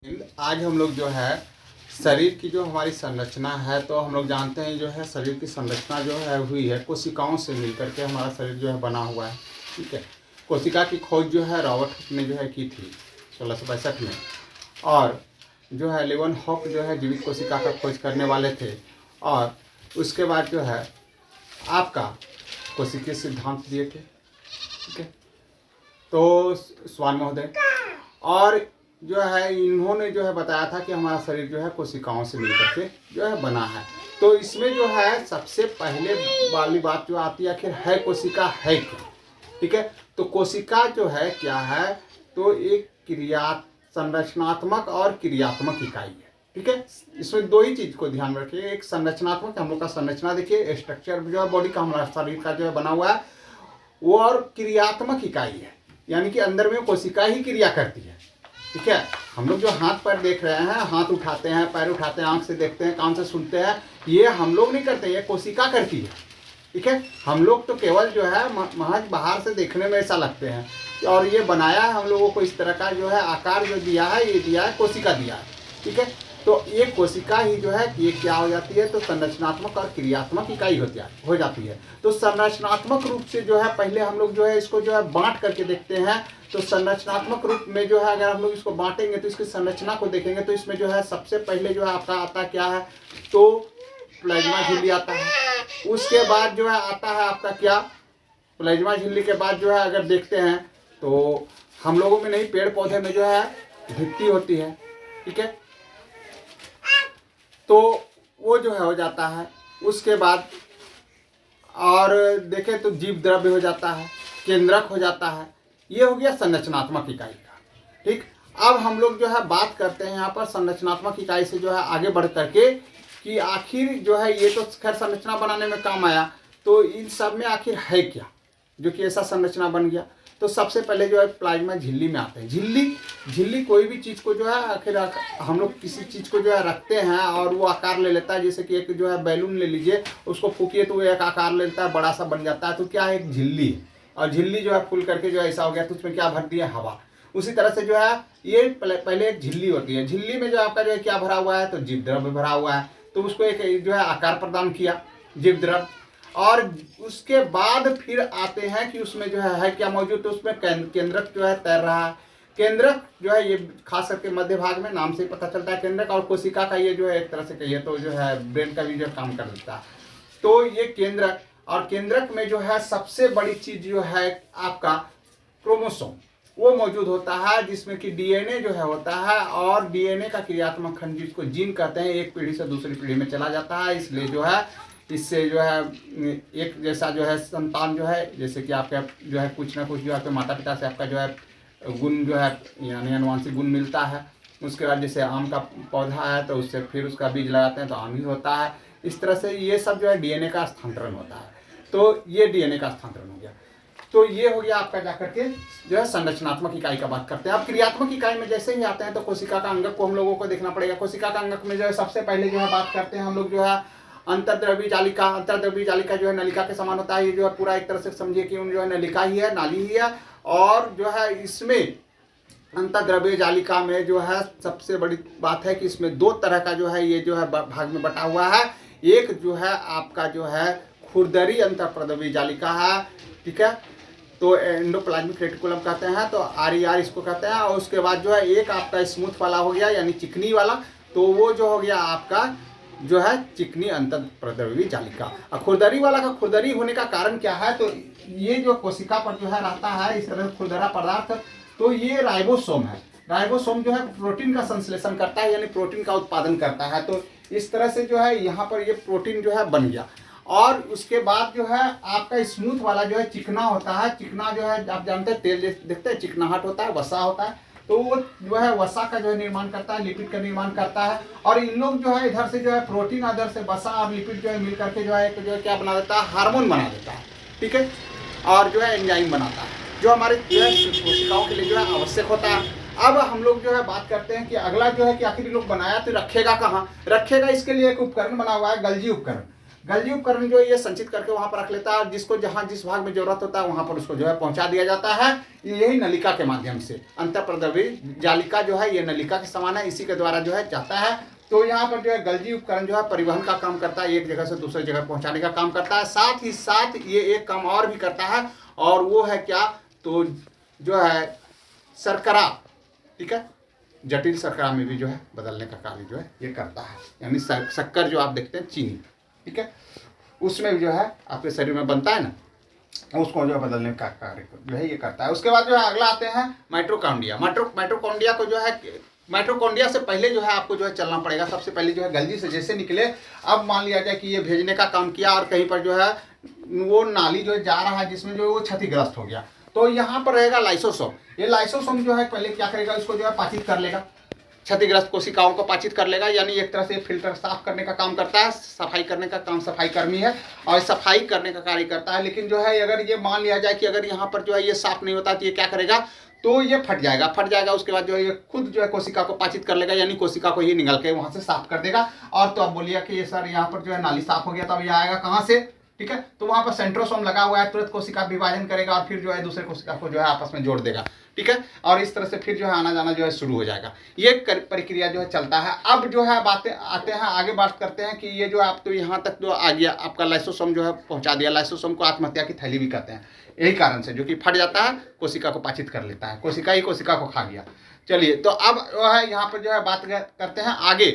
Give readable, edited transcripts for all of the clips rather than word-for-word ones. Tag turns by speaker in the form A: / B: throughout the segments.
A: आज हम लोग जो है शरीर की जो हमारी संरचना है, तो हम लोग जानते हैं जो है शरीर की संरचना जो है हुई है कोशिकाओं से मिलकर के हमारा शरीर जो है बना हुआ है। ठीक है। कोशिका की खोज जो है रॉबर्ट हुक ने जो है की थी 1665 में, और जो है लेवन हॉक जो है जीवित कोशिका का खोज करने वाले थे। और उसके बाद जो है आपका कोशिकीय सिद्धांत दिए थे। ठीक है। तो स्वान महोदय, और जो है इन्होंने जो है बताया था कि हमारा शरीर जो है कोशिकाओं से मिलकर के जो है बना है। तो इसमें जो है सबसे पहले वाली बात जो आती है, आखिर है कोशिका है क्या। ठीक है। तो कोशिका जो है क्या है, तो एक संरचनात्मक और क्रियात्मक इकाई है। ठीक है। इसमें दो ही चीज को ध्यान में रखिए, एक संरचनात्मक, हम लोग का संरचना देखिए, स्ट्रक्चर जो है बॉडी का हमारा शरीर का जो है बना हुआ है वो, और क्रियात्मक इकाई है, यानी कि अंदर में कोशिका ही क्रिया करती है। ठीक है। हम लोग जो हाथ पैर देख रहे हैं, हाथ उठाते हैं, पैर उठाते हैं, आंख से देखते हैं, कान से सुनते हैं, ये हम लोग नहीं करते, ये कोशिका करती है। ठीक है। हम लोग तो केवल जो है महज बाहर से देखने में ऐसा लगते हैं, और ये बनाया है हम लोगों को इस तरह का जो है आकार जो दिया है, ये दिया है कोशिका दिया है। ठीक है। तो ये कोशिका ही जो है ये क्या हो जाती है, तो संरचनात्मक और क्रियात्मक इकाई हो जाती है। तो संरचनात्मक रूप से जो है पहले हम लोग जो है इसको जो है बांट करके देखते हैं। तो संरचनात्मक रूप में जो है अगर हम लोग इसको बांटेंगे तो इसकी संरचना को देखेंगे, तो इसमें जो है सबसे पहले जो है आपका आता क्या है, तो प्लाज्मा झिल्ली आता है। उसके बाद जो है आता है आपका क्या, प्लाज्मा झिल्ली के बाद जो है अगर देखते हैं तो हम लोगों में नहीं, पेड़ पौधे में जो है भित्ति होती है। ठीक है। तो वो जो है हो जाता है। उसके बाद और देखें तो जीव द्रव्य हो जाता है, केंद्रक हो जाता है। ये हो गया संरचनात्मक इकाई का। ठीक। अब हम लोग जो है बात करते हैं यहाँ पर संरचनात्मक इकाई से जो है आगे बढ़ करके कि आखिर जो है ये तो खैर संरचना बनाने में काम आया, तो इन सब में आखिर है क्या जो कि ऐसा संरचना बन गया। तो सबसे पहले जो है प्लाज्मा झिल्ली में आते हैं। झिल्ली कोई भी चीज़ को जो है आखिर हम लोग किसी चीज़ को जो है रखते हैं और वो आकार ले लेता है। जैसे कि एक जो है बैलून ले लीजिए, उसको फूकिए तो वो एक आकार ले लेता है, बड़ा सा बन जाता है। तो क्या है, एक झिल्ली है, और झिल्ली जो है फूल करके जो ऐसा हो गया, तो उसमें क्या भर दिया, हवा। उसी तरह से जो है ये पहले एक झिल्ली होती है। झिल्ली में जो आपका जो है क्या भरा हुआ है, तो जीव द्रव्य भरा हुआ है। तो उसको एक जो है आकार प्रदान किया, जीव द्रव्य। और उसके बाद फिर आते हैं कि उसमें जो है क्या मौजूद, तो उसमें केंद्रक जो है तैर रहा है। केंद्रक जो है ये खास करके मध्य भाग में, नाम से ही पता चलता है केंद्रक। और कोशिका का ये जो है एक तरह से कहिए तो जो है ब्रेन का भी जो काम कर देता है। तो ये केंद्रक, और केंद्रक में जो है सबसे बड़ी चीज जो है आपका क्रोमोसोम, वो मौजूद होता है, जिसमें कि डीएनए जो है होता है। और डीएनए का क्रियात्मक खंड जिसको जीन कहते हैं, एक पीढ़ी से दूसरी पीढ़ी में चला जाता है। इसलिए जो है इससे जो है एक जैसा जो है संतान जो है, जैसे कि आपका जो है कुछ ना कुछ जो आपके माता पिता से आपका जो है गुण जो है यानी अनुवांशिक गुण मिलता है। उसके बाद जैसे आम का पौधा है तो उससे फिर उसका बीज लगाते हैं तो आम ही होता है। इस तरह से ये सब जो है डीएनए का स्थानांतरण होता है। तो ये डीएनए का स्थानांतरण हो गया। तो ये हो गया आपका जाकर के जो है संरचनात्मक इकाई का बात करते हैं। अब क्रियात्मक इकाई में जैसे ही आते हैं तो कोशिका का अंगक को हम लोगों को देखना पड़ेगा। कोशिका का अंगक में जो है सबसे पहले जो है बात करते हैं हम लोग जो है अंतर्द्रव्यी जालिका। अंतर्द्रव्यी जालिका जो है नलिका के समान होता है। ये जो है पूरा एक तरह से समझिए कि जो है नलिका ही है, नाली ही है। और जो है इसमें अंतर्द्रव्यी जालिका में जो है सबसे बड़ी बात है कि इसमें दो तरह का जो है ये जो है भाग में बटा हुआ है। एक जो है आपका जो है खुरदरी अंतर्द्रव्यी जालिका है। ठीक है। तो एंडोप्लाज्मिक रेटिकुलम कहते हैं, तो आर इसको कहते हैं। और उसके बाद जो है एक आपका स्मूथ वाला हो गया, यानी चिकनी वाला, तो वो जो हो गया आपका जो है चिकनी अंतर्द्रव्यी जालिका। और खुरदरी वाला का खुरदरी होने का कारण क्या है, तो ये जो कोशिका पर जो है रहता है इस तरह खुरदरा पदार्थ, तो ये राइबोसोम है। राइबोसोम जो है प्रोटीन का संश्लेषण करता है, यानी प्रोटीन का उत्पादन करता है। तो इस तरह से जो है यहाँ पर ये प्रोटीन जो है बन गया। और उसके बाद जो है आपका स्मूथ वाला जो है चिकना होता है। चिकना जो है आप जानते हैं तेल देखते हैं, चिकनाहट होता है, वसा होता है। तो वो जो है वसा का जो है निर्माण करता है, लिपिड का निर्माण करता है। और इन लोग जो है इधर से जो है प्रोटीन, अदर से वसा और लिपिड जो है मिल करके जो है क्या बना देता है, हार्मोन बना देता है। ठीक है। और जो है एंजाइम बनाता है, जो हमारे जो है कोशिकाओं के लिए जो है आवश्यक होता है। अब हम लोग जो है बात करते हैं कि अगला जो है कि आखिर लोग बनाया तो रखेगा कहाँ, रखेगा। इसके लिए एक उपकरण बना हुआ है, गल्जी उपकरण। गल्जी उपकरण जो है ये संचित करके वहां पर रख लेता है, और जिसको जहां जिस भाग में जरूरत होता है वहां पर उसको जो है पहुंचा दिया जाता है, यही नलिका के माध्यम से। अंतःप्रद्रवी जालिका जो है ये नलिका के समान है, इसी के द्वारा जो है जाता है। तो यहाँ पर जो है गल्जी उपकरण जो है परिवहन का काम करता है, एक जगह से दूसरी जगह पहुंचाने का काम करता है। साथ ही साथ ये एक काम और भी करता है, और वो है क्या, तो जो है शर्करा, ठीक है, जटिल शर्करा में भी जो है बदलने का कार्य जो है ये करता है। यानी शक्कर जो आप देखते हैं चीनी, ठीक है, उसमें भी जो है आपके शरीर में बनता है ना, उसको जो है बदलने का कार्य जो है ये करता है। उसके बाद जो है अगला आते हैं माइटोकॉन्ड्रिया। माइटोकॉन्ड्रिया को जो है, माइटोकॉन्ड्रिया से पहले जो है आपको जो है चलना पड़ेगा। सबसे पहले जो है गल्जी से जैसे निकले, अब मान लिया जाए कि ये भेजने का काम किया और कहीं पर जो है वो नाली जो है जा रहा है जिसमें जो है वो क्षतिग्रस्त हो गया, तो यहाँ पर रहेगा लाइसोसोम। ये लाइसोसोम जो है पहले क्या करेगा, इसको जो है पाचित कर लेगा, क्षतिग्रस्त कोशिकाओं को पाचित कर लेगा, यानी एक तरह से फिल्टर साफ करने का काम करता है, सफाई करने का काम सफाई कर्मी है और सफाई करने का कार्य करता है। लेकिन जो है अगर ये मान लिया जाए कि अगर यहाँ पर जो है ये साफ नहीं होता तो ये क्या करेगा, तो ये फट जाएगा। उसके बाद जो है ये खुद जो है कोशिका को पाचित कर लेगा, यानी कोशिका को ही निगल के वहां से साफ कर देगा। और तो अब बोलिए कि ये सर यहाँ पर जो है नाली साफ हो गया, तो अब ये आएगा कहाँ से, ठीक है, तो वहां पर सेंट्रोसोम लगा हुआ है, तुरंत कोशिका विभाजन करेगा और फिर जो है दूसरे कोशिका को जो है आपस में जोड़ देगा, ठीक है, और इस तरह से फिर जो है आना जाना जो है शुरू हो जाएगा। ये प्रक्रिया जो है चलता है। अब जो है बातें आते हैं आगे, बात करते हैं कि ये जो आप तो यहाँ तक जो आ गया आपका लाइसोसोम जो है पहुंचा दिया। लाइसोसोम को आत्महत्या की थैली भी कहते हैं, यही कारण से, जो कि फट जाता है, कोशिका को पाचित कर लेता है, कोशिका ही कोशिका को खा गया। चलिए, तो अब जो है यहाँ पर जो है बात करते हैं आगे।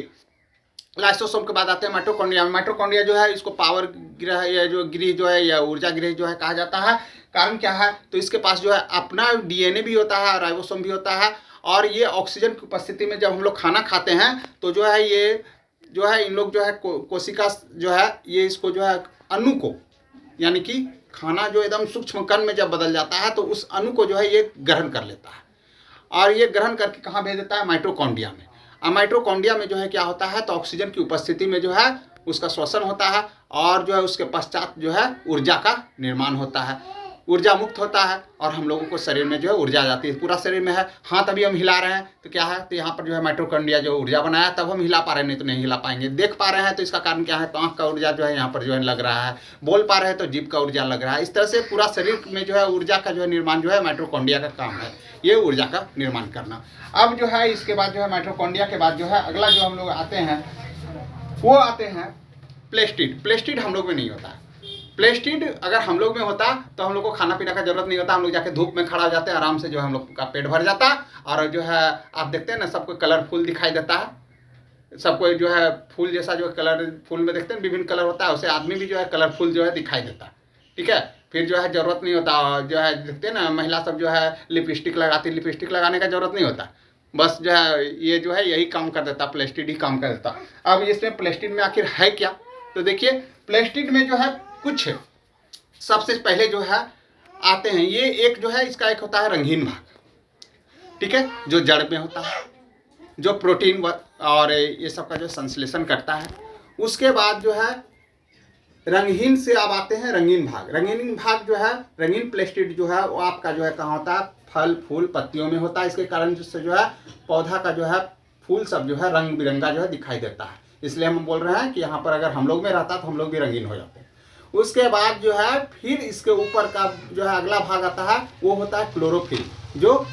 A: लाइसोसोम के बाद आते हैं माइटोकॉन्ड्रिया में। माइटोकॉन्ड्रिया जो है इसको पावर गृह या जो गृह जो है या ऊर्जा गृह जो है कहा जाता है। कारण क्या है, तो इसके पास जो है अपना डीएनए भी होता है, राइबोसोम भी होता है, और ये ऑक्सीजन की उपस्थिति में जब हम लोग खाना खाते हैं तो जो है ये जो है इन लोग जो है कोशिका जो है ये इसको जो है अणु को, यानी कि खाना जो एकदम सूक्ष्म कण में जब बदल जाता है तो उस अणु को जो है ये ग्रहण कर लेता है, और ये ग्रहण करके कहाँ भेज देता है, माइटोकॉन्ड्रिया में। और माइटोकॉन्ड्रिया में जो है क्या होता है, तो ऑक्सीजन की उपस्थिति में जो है उसका श्वसन होता है, और जो है उसके पश्चात जो है ऊर्जा का निर्माण होता है, ऊर्जा मुक्त होता है, और हम लोगों को शरीर में जो है ऊर्जा जाती है, पूरा शरीर में है। हाथ अभी हम हिला रहे हैं तो क्या है, तो यहाँ पर जो है माइटोकॉन्ड्रिया जो ऊर्जा बनाया तब हम हिला पा रहे हैं, नहीं तो नहीं हिला पाएंगे। देख पा रहे हैं तो इसका कारण क्या है, तो आँख का ऊर्जा जो है यहाँ पर जो है लग रहा है। बोल पा रहे हैं तो जीभ का ऊर्जा लग रहा है। इस तरह से पूरा शरीर में जो है ऊर्जा का जो है निर्माण जो है माइटोकॉन्ड्रिया का काम है, ये ऊर्जा का निर्माण करना। अब जो है इसके बाद जो है माइटोकॉन्ड्रिया के बाद जो है अगला जो हम लोग आते हैं वो आते हैं प्लेस्टिड। प्लेस्टिड हम लोग में नहीं होता है। प्लेस्टिड अगर हम लोग में होता तो हम लोग को खाना पीना का जरूरत नहीं होता, हम लोग जाके धूप में खड़ा हो जाते हैं, आराम से जो है हम लोग का पेट भर जाता, और जो है आप देखते हैं ना सबको कलरफुल दिखाई देता है, सबको जो है फूल जैसा जो कलर फूल में देखते हैं विभिन्न कलर होता है, उसे आदमी भी जो है कलरफुल जो है दिखाई देता है, ठीक है। फिर जो है जरूरत नहीं होता, जो है देखते हैं ना महिला सब जो है लिपस्टिक लगाती, लिपस्टिक लगाने का जरूरत नहीं होता, बस जो है ये जो है यही काम कर देता, प्लेस्टिड ही काम कर देता। अब इसमें प्लेस्टिड में आखिर है क्या, तो देखिए प्लेस्टिड में जो है कुछ सबसे पहले जो है आते हैं, ये एक जो है इसका एक होता है रंगीन भाग, ठीक है, जो जड़ में होता है, जो प्रोटीन और ये सब का जो संश्लेषण करता है। उसके बाद जो है रंगहीन से अब आते हैं रंगीन भाग। रंगीन भाग जो है, रंगीन प्लेस्टिड जो है वो आपका जो है कहाँ होता है, फल फूल पत्तियों में होता है। इसके कारण जिससे जो है पौधा का जो है फूल सब जो है रंग बिरंगा जो है दिखाई देता है, इसलिए हम बोल रहे हैं कि यहाँ पर अगर हम लोग में रहता तो हम लोग भी रंगीन हो जाते हैं। उसके बाद जो है फिर इसके ऊपर का जो है अगला भाग आता है, वो होता है क्लोरोफिल, जो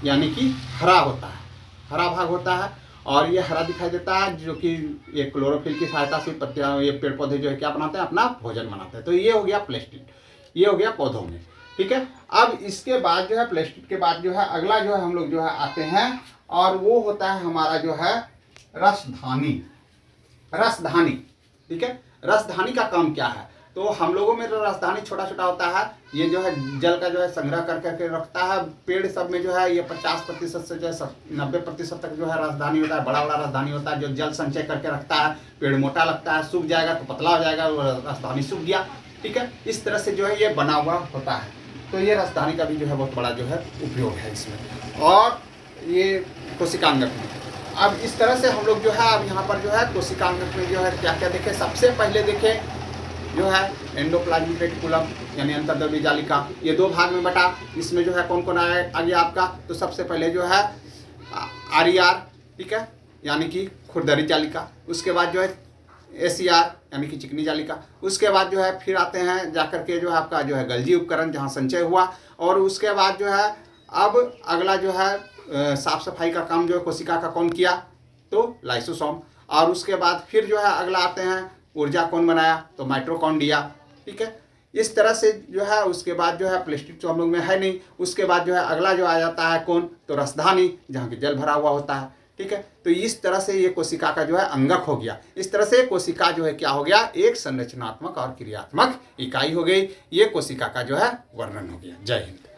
A: यानी कि हरा होता है, हरा भाग होता है, और ये हरा दिखाई देता है, जो कि ये क्लोरोफिल की सहायता से पत्तियाँ ये पेड़ पौधे जो है क्या बनाते हैं, अपना भोजन बनाते हैं। तो ये हो गया प्लेस्टिड, ये हो गया पौधों में, ठीक है। अब इसके बाद जो है प्लेस्टिड के बाद जो है अगला जो है हम लोग जो है आते हैं, और वो होता है हमारा जो है रसधानी। रसधानी, ठीक है। रसधानी का काम क्या है, तो हम लोगों में तो रसधानी छोटा छोटा होता है, ये जो है जल का जो है संग्रह कर करके रखता है। पेड़ सब में जो है ये 50% से जो है 90% तक जो है रसधानी होता है, बड़ा बड़ा रसधानी होता है, जो जल संचय करके रखता है। पेड़ मोटा लगता है, सूख जाएगा तो पतला हो जाएगा, रसधानी सूख गया, ठीक है। इस तरह से जो है ये बना हुआ होता है। तो ये रसधानी का भी जो है बहुत बड़ा जो है उपयोग है इसमें, और ये कोशिकांगक में। अब इस तरह से हम लोग जो है अब यहाँ पर जो है कोशिकांगक में जो है क्या क्या देखें। सबसे पहले देखें जो है एंडोप्लाज्मिक रेटिकुलम यानी अंतर्द्रव्य जालिका, ये दो भाग में बटा। इसमें जो है कौन कौन आ गया आपका, तो सबसे पहले जो है RER, ठीक है, यानी कि खुरदरी जालिका। उसके बाद जो है SCR यानी कि चिकनी जालिका। उसके बाद जो है फिर आते हैं जाकर के जो है आपका जो है गल्जी उपकरण जहाँ संचय हुआ, और उसके बाद जो है अब अगला जो है साफ सफाई का काम जो है कोशिका का कौन किया, तो लाइसोसोम। और उसके बाद फिर जो है अगला आते हैं ऊर्जा कौन बनाया, तो माइटोकॉन्ड्रिया। ठीक है, इस तरह से जो है उसके बाद जो है प्लास्टिक तो हम लोग में है नहीं। उसके बाद जो है अगला जो आ जाता है कौन, तो रसधानी जहाँ की जल भरा हुआ होता है। ठीक है, तो इस तरह से ये कोशिका का जो है अंगक हो गया। इस तरह से कोशिका जो है क्या हो गया, एक संरचनात्मक और क्रियात्मक इकाई हो गई। ये कोशिका का जो है वर्णन हो गया। जय हिंद।